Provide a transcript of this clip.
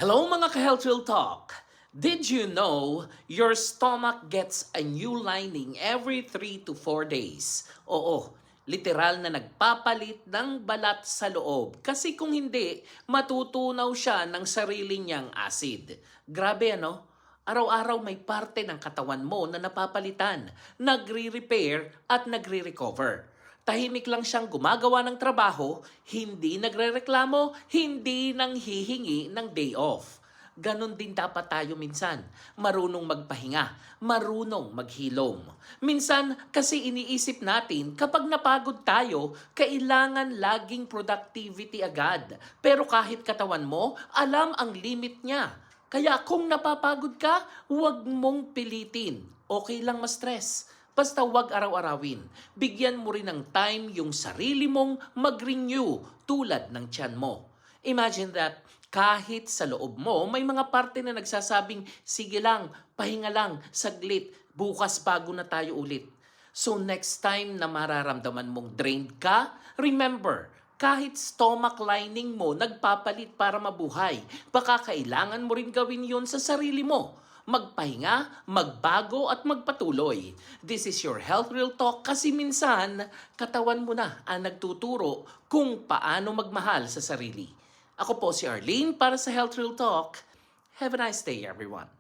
Hello mga ka-Health Real Talk! Did you know your stomach gets a new lining every 3 to 4 days? Oo, literal na nagpapalit ng balat sa loob. Kasi kung hindi, matutunaw siya ng sarili niyang acid. Grabe ano? Araw-araw may parte ng katawan mo na napapalitan, nagre-repair at nagre-recover. Tahimik lang siyang gumagawa ng trabaho, hindi nagrereklamo, hindi nang hihingi ng day off. Ganon din dapat tayo minsan. Marunong magpahinga, marunong maghilom. Minsan kasi iniisip natin kapag napagod tayo, kailangan laging productivity agad. Pero kahit katawan mo, alam ang limit niya. Kaya kung napapagod ka, huwag mong pilitin. Okay lang ma-stress. Basta huwag araw-arawin. Bigyan mo rin ng time yung sarili mong mag-renew tulad ng tiyan mo. Imagine that kahit sa loob mo, may mga parte na nagsasabing, sige lang, pahinga lang, saglit, bukas bago na tayo ulit. So next time na mararamdaman mong drained ka, remember, kahit stomach lining mo nagpapalit para mabuhay, baka kailangan mo rin gawin yun sa sarili mo. Magpahinga, magbago at magpatuloy. This is your Health Real Talk kasi minsan katawan mo na ang nagtuturo kung paano magmahal sa sarili. Ako po si Arlene para sa Health Real Talk. Have a nice day everyone.